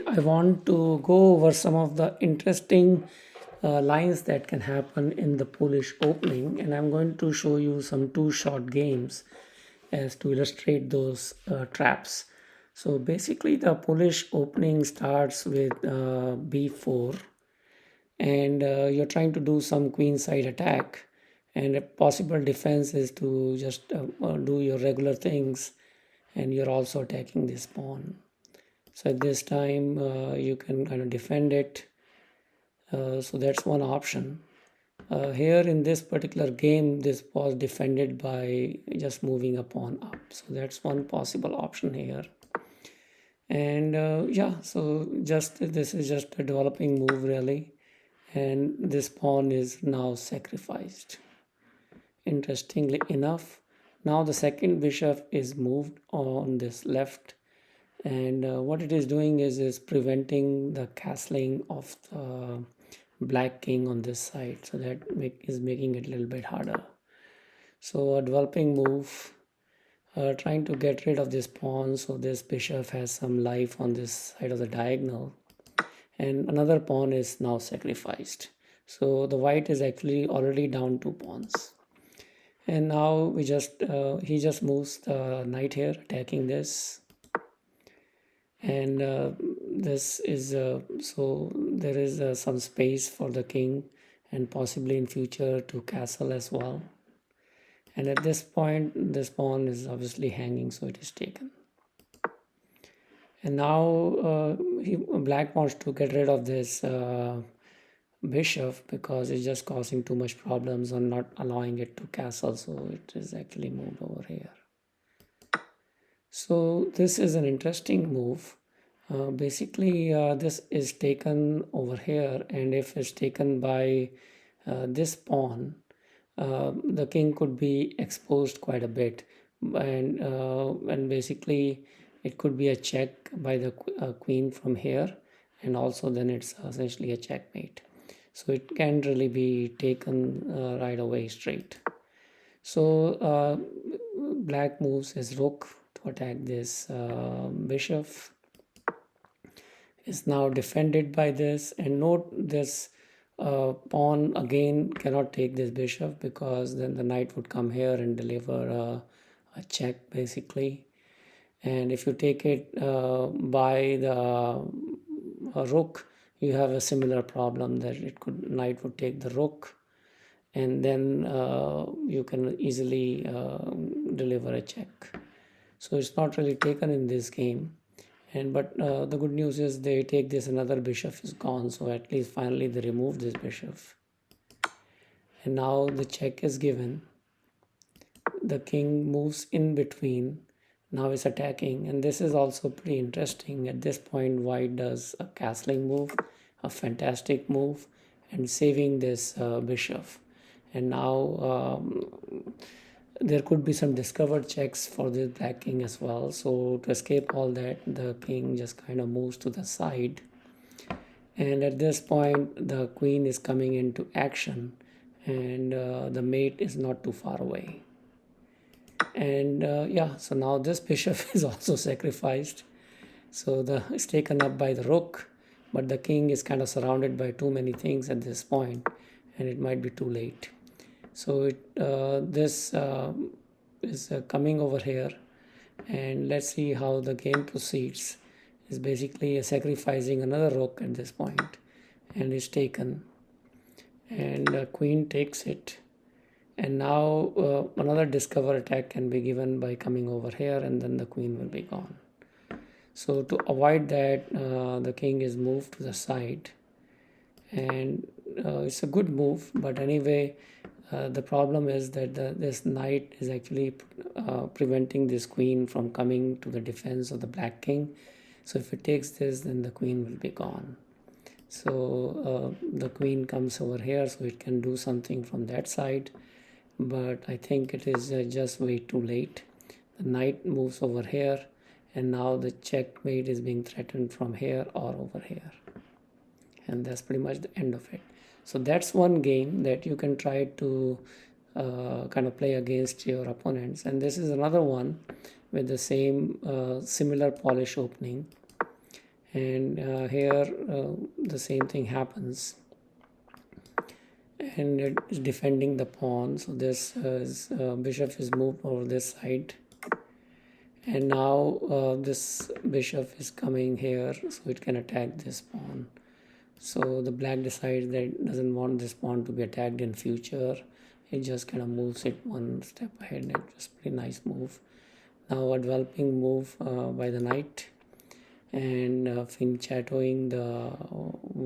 I want to go over some of the interesting lines that can happen in the Polish opening, and I'm going to show you some two short games as to illustrate those traps. So basically, the Polish opening starts with b4, and you're trying to do some queenside attack, and a possible defense is to just do your regular things, and you're also attacking this pawn. So at this time, you can kind of defend it. So that's one option. Here in this particular game, this was defended by just moving a pawn up. So that's one possible option here. And yeah, so just this is just a developing move really. And this pawn is now sacrificed. Interestingly enough, now the second bishop is moved on this left, and what it is doing is preventing the castling of the black king on this side, so that is making it a little bit harder. So a developing move, trying to get rid of this pawn so this bishop has some life on this side of the diagonal, and another pawn is now sacrificed. So the white is actually already down 2 pawns, and now we just he just moves the knight here, attacking this. And this is so there is some space for the king, and possibly in future to castle as well. And at this point this pawn is obviously hanging, so it is taken. And now black wants to get rid of this bishop because it's just causing too much problems on not allowing it to castle, so it is actually moved over here. So this is an interesting move. Basically, this is taken over here, and if it's taken by this pawn, the king could be exposed quite a bit, and basically it could be a check by the queen from here, and also then it's essentially a checkmate. So it can't really be taken right away straight. So black moves his rook to attack this bishop, is now defended by this, and note this pawn again cannot take this bishop because then the knight would come here and deliver a check basically. And if you take it by the rook, you have a similar problem that it could knight would take the rook, and then you can easily deliver a check. So it's not really taken in this game. And but the good news is they take this, another bishop is gone, so at least finally they remove this bishop, and now the check is given. The king moves in between, now is attacking, and this is also pretty interesting. At this point white does a castling move, a fantastic move, and saving this bishop. And now there could be some discovered checks for the black king as well. So to escape all that, the king just kind of moves to the side, and at this point the queen is coming into action, and the mate is not too far away. And yeah, so now this bishop is also sacrificed, so it's taken up by the rook, but the king is kind of surrounded by too many things at this point, and it might be too late. So this is coming over here, and let's see how the game proceeds. Is basically sacrificing another rook at this point, and is taken, and queen takes it. And now another discover attack can be given by coming over here, and then the queen will be gone. So to avoid that, the king is moved to the side, and it's a good move, but anyway the problem is that this knight is actually preventing this queen from coming to the defense of the black king. So if it takes this, then the queen will be gone. So the queen comes over here, so it can do something from that side, but I think it is just way too late. The knight moves over here, and now the checkmate is being threatened from here or over here, and that's pretty much the end of it. So that's one game that you can try to kind of play against your opponents. And this is another one with the same similar Polish opening. And here the same thing happens, and it is defending the pawn. So this bishop is moved over this side, and now this bishop is coming here, so it can attack this pawn. So the black decides that it doesn't want this pawn to be attacked in future. It just kind of moves it one step ahead. It was pretty nice move. Now a developing move by the knight, and shadowing the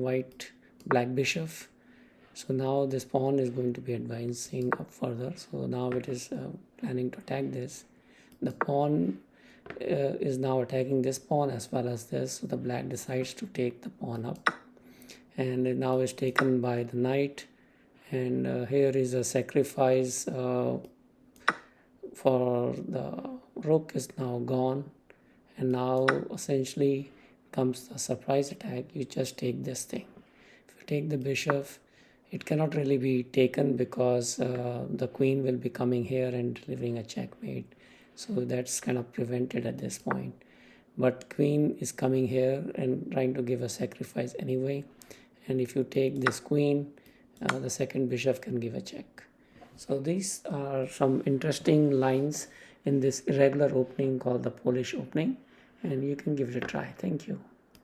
white black bishop. So now this pawn is going to be advancing up further. So now it is planning to attack this. The pawn is now attacking this pawn as well as this. So the black decides to take the pawn up, and it now is taken by the knight. And here is a sacrifice for the rook is now gone, and now essentially comes the surprise attack. You just take this thing. If you take the bishop, it cannot really be taken because the queen will be coming here and delivering a checkmate, so that's kind of prevented at this point. But queen is coming here and trying to give a sacrifice anyway, and if you take this queen, the second bishop can give a check. So these are some interesting lines in this irregular opening called the Polish opening, and you can give it a try. Thank you.